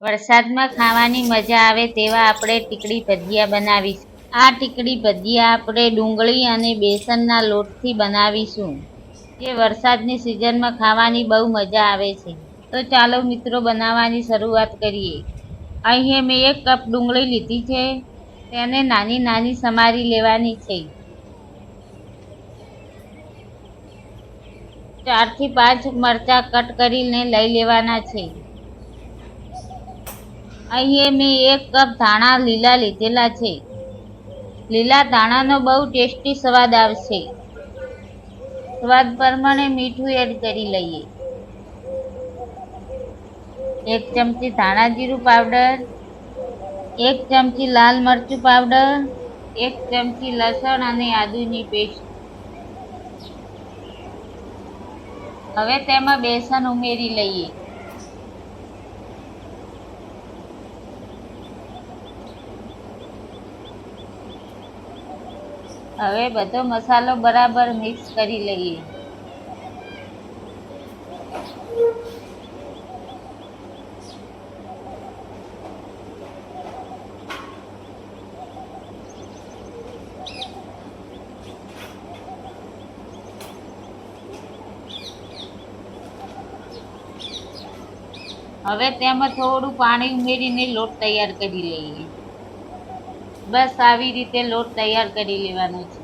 વરસાદમાં ખાવાની મજા આવે તેવા આપણે ટીકડી ભજીયા બનાવીશું. આ ટીકડી ભજીયા આપણે ડુંગળી અને બેસનના લોટથી બનાવીશું, જે વરસાદની સિઝનમાં ખાવાની બહુ મજા આવે છે. તો ચાલો મિત્રો બનાવવાની શરૂઆત કરીએ. અહીં મેં 1 કપ ડુંગળી લીધી છે, તેને નાની નાની સમારી લેવાની છે. 4 થી 5 મરચાં કટ કરીને લઈ લેવાના છે. અહીં મેં 1 કપ ધાણા લીલા લીધેલા છે. લીલા ધાણાનો બહુ ટેસ્ટી સ્વાદ આવશે. સ્વાદ પ્રમાણે મીઠું એડ કરી લઈએ. 1 ચમચી ધાણા જીરું પાવડર, 1 ચમચી લાલ મરચું પાવડર, 1 ચમચી લસણ અને આદુની પેસ્ટ. હવે તેમાં બેસન ઉમેરી લઈએ. હવે બધો મસાલો બરાબર મિક્સ કરી લઈએ. હવે તેમાં થોડું પાણી ઉમેરીને લોટ તૈયાર કરી લઈએ. બસ આવી રીતે લોટ તૈયાર કરી લેવાનો છે.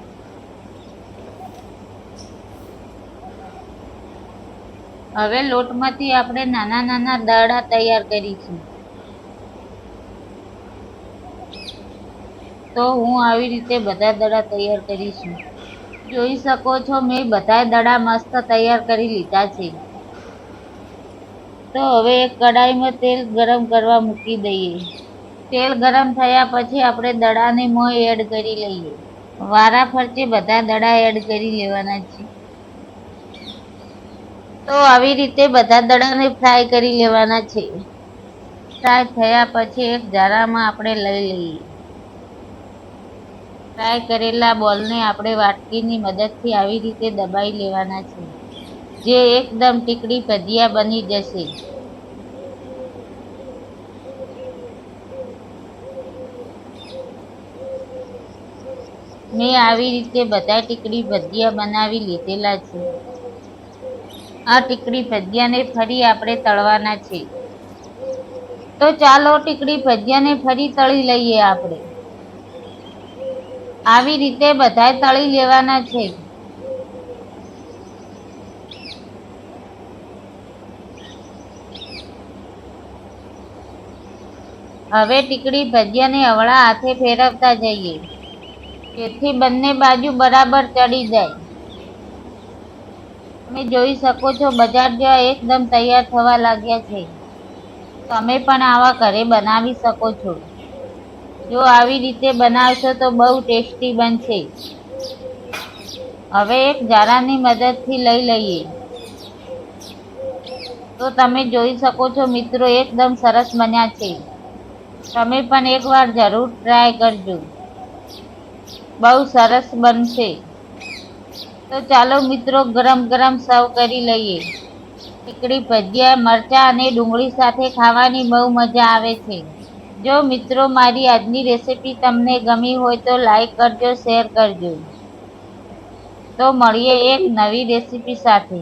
હવે લોટમાંથી આપણે નાના નાના દડા તૈયાર કરીશું. તો હું આવી રીતે બધા દડા તૈયાર કરીશું. જોઈ શકો છો મેં બધા દડા મસ્ત તૈયાર કરી લીધા છે. તો હવે એક કડાઈમાં તેલ ગરમ કરવા મૂકી દઈએ. તેલ ગરમ થયા પછી આપણે દડાને મોં એડ કરી લઈએ. વારા ફરતે બધા દડા એડ કરી લેવાના છે. તો આવી રીતે બધા દડાને ફ્રાય કરી લેવાના છે. ફ્રાય થયા પછી એક જારામાં આપણે લઈ લઈએ. ફ્રાય કરેલા બોલને આપણે વાટકીની મદદથી આવી રીતે દબાઈ લેવાના છે, જે એકદમ ટીકડી ભજીયા બની જશે. મેં આવી રીતે બધા ટીકડી ભજીયા બનાવી લીધેલા છે. આ ટીકડી ભજીયાને ફરી આપણે તળવાના છે. તો ચાલો ટીકડી ભજીયાને ફરી તળી લઈએ. આપણે આવી રીતે બધા તળી લેવાના છે. હવે ટીકડી ભજીયાને હળવા હાથે ફેરવતા જઈએ, જેથી બંને બાજુ બરાબર ચડી જાય. તમે જોઈ શકો છો બજાર જેવા એકદમ તૈયાર થવા લાગ્યા છે. તમે પણ આવા ઘરે બનાવી શકો છો. જો આવી રીતે બનાવશો તો બહુ ટેસ્ટી બનશે. હવે એક જારાની મદદથી લઈ લઈએ. તો તમે જોઈ શકો છો મિત્રો એકદમ સરસ બન્યા છે. તમે પણ એકવાર જરૂર ટ્રાય કરજો, બહુ સરસ બનશે. તો ચાલો મિત્રો ગરમ ગરમ સર્વ કરી લઈએ. ટીકડી ભજીયા મરચાં અને ડુંગળી સાથે ખાવાની બહુ મજા આવે છે. જો મિત્રો મારી આજની રેસીપી તમને ગમી હોય તો લાઈક કરજો, શેર કરજો. તો મળીએ એક નવી રેસીપી સાથે.